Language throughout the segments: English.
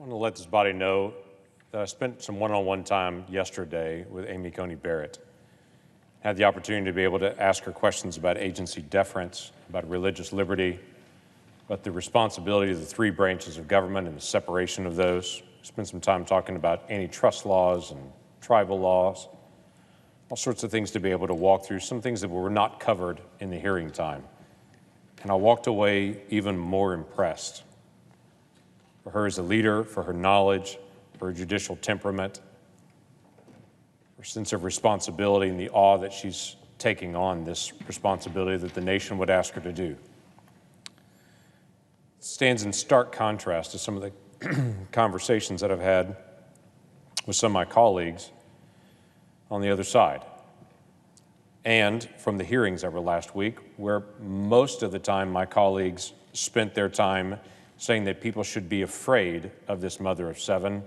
want to let this body know that I spent some one-on-one time yesterday with Amy Coney Barrett. Had the opportunity to be able to ask her questions about agency deference, about religious liberty, about the responsibility of the three branches of government and the separation of those. Spent some time talking about antitrust laws and tribal laws, all sorts of things to be able to walk through, some things that were not covered in the hearing time. And I walked away even more impressed. For her as a leader, for her knowledge, for her judicial temperament, her sense of responsibility and the awe that she's taking on this responsibility that the nation would ask her to do. It stands in stark contrast to some of the conversations that I've had with some of my colleagues on the other side. And from the hearings that were last week, where most of the time my colleagues spent their time saying that people should be afraid of this mother of seven,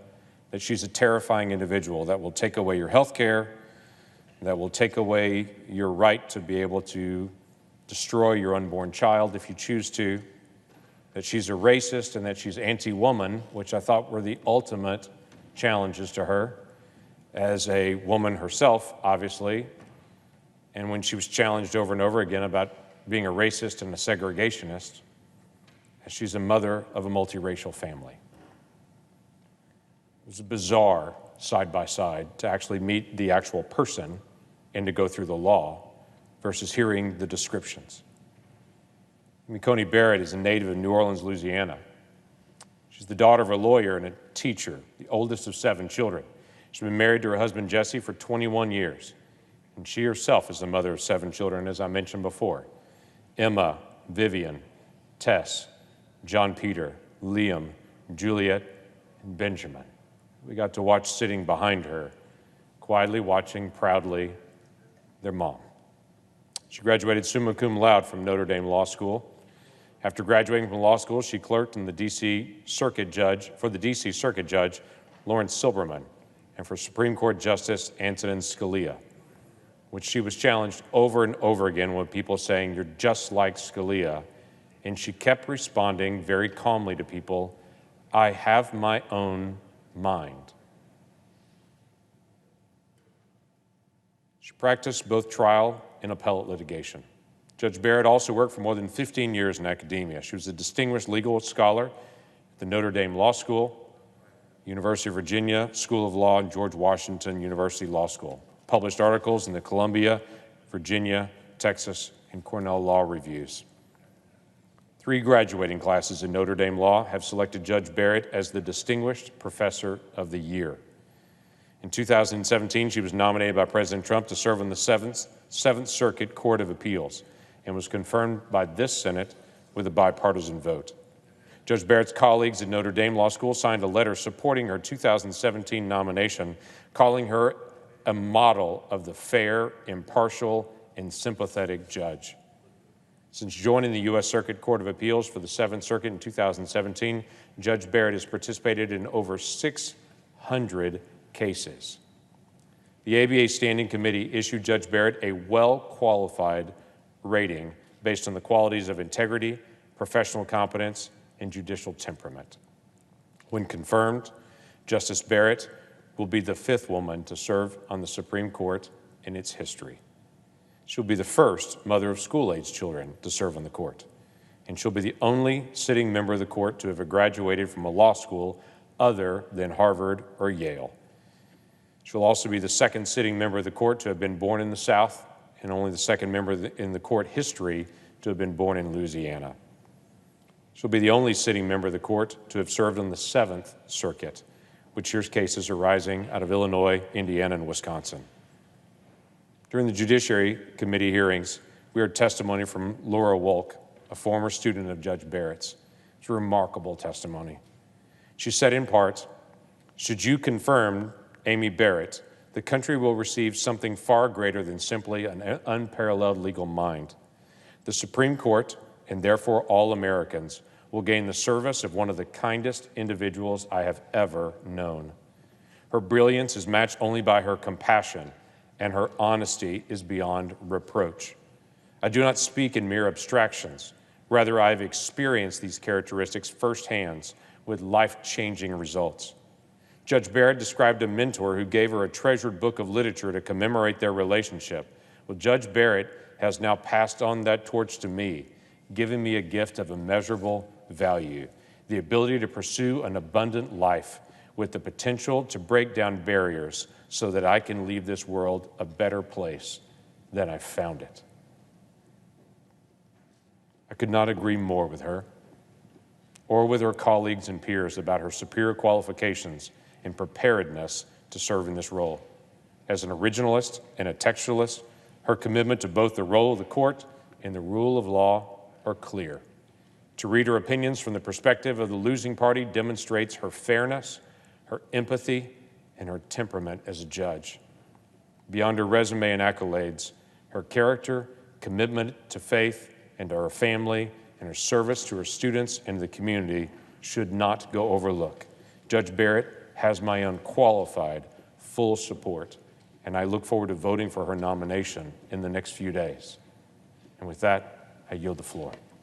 that she's a terrifying individual that will take away your health care, that will take away your right to be able to destroy your unborn child if you choose to, that she's a racist and that she's anti-woman, which I thought were the ultimate challenges to her as a woman herself, obviously, and when she was challenged over and over again about being a racist and a segregationist, as she's a mother of a multiracial family. It was bizarre side-by-side to actually meet the actual person and to go through the law versus hearing the descriptions. Coney Barrett is a native of New Orleans, Louisiana. She's the daughter of a lawyer and a teacher, the oldest of 7 children. She's been married to her husband, Jesse, for 21 years. And she herself is the mother of 7 children, as I mentioned before. Emma, Vivian, Tess, John Peter, Liam, Juliet, and Benjamin. We got to watch sitting behind her, quietly watching proudly their mom. She graduated summa cum laude from Notre Dame Law School. After graduating from law school, she clerked in the D.C. Circuit Judge, for the D.C. Circuit Judge, Lawrence Silberman, and for Supreme Court Justice Antonin Scalia, which she was challenged over and over again with people saying, "You're just like Scalia." And she kept responding very calmly to people, "I have my own mind." She practiced both trial and appellate litigation. Judge Barrett also worked for more than 15 years in academia. She was a distinguished legal scholar at the Notre Dame Law School, University of Virginia School of Law, and George Washington University Law School. Published articles in the Columbia, Virginia, Texas, and Cornell Law Reviews. 3 graduating classes in Notre Dame Law have selected Judge Barrett as the Distinguished Professor of the Year. In 2017, she was nominated by President Trump to serve on the Seventh Circuit Court of Appeals and was confirmed by this Senate with a bipartisan vote. Judge Barrett's colleagues at Notre Dame Law School signed a letter supporting her 2017 nomination, calling her a model of the fair, impartial, and sympathetic judge. Since joining the U.S. Circuit Court of Appeals for the Seventh Circuit in 2017, Judge Barrett has participated in over 600 cases. The ABA Standing Committee issued Judge Barrett a well-qualified rating based on the qualities of integrity, professional competence, and judicial temperament. When confirmed, Justice Barrett will be the 5th woman to serve on the Supreme Court in its history. She'll be the first mother of school-aged children to serve on the court, and she'll be the only sitting member of the court to have graduated from a law school other than Harvard or Yale. She'll also be the 2nd sitting member of the court to have been born in the South and only the 2nd member in the court history to have been born in Louisiana. She'll be the only sitting member of the court to have served on the 7th Circuit, which hears cases arising out of Illinois, Indiana, and Wisconsin. During the Judiciary Committee hearings, we heard testimony from Laura Wolk, a former student of Judge Barrett's. It's a remarkable testimony. She said in part, "Should you confirm Amy Barrett, the country will receive something far greater than simply an unparalleled legal mind. The Supreme Court, and therefore all Americans, will gain the service of one of the kindest individuals I have ever known. Her brilliance is matched only by her compassion, and her honesty is beyond reproach. I do not speak in mere abstractions. Rather, I have experienced these characteristics firsthand with life-changing results. Judge Barrett described a mentor who gave her a treasured book of literature to commemorate their relationship. Well, Judge Barrett has now passed on that torch to me, giving me a gift of immeasurable value, the ability to pursue an abundant life with the potential to break down barriers so that I can leave this world a better place than I found it. I could not agree more with her or with her colleagues and peers about her superior qualifications and preparedness to serve in this role. As an originalist and a textualist, her commitment to both the role of the court and the rule of law are clear. To read her opinions from the perspective of the losing party demonstrates her fairness, her empathy, and her temperament as a judge. Beyond her resume and accolades, her character, commitment to faith and to her family, and her service to her students and the community should not go overlooked. Judge Barrett has my unqualified full support, and I look forward to voting for her nomination in the next few days. And with that, I yield the floor.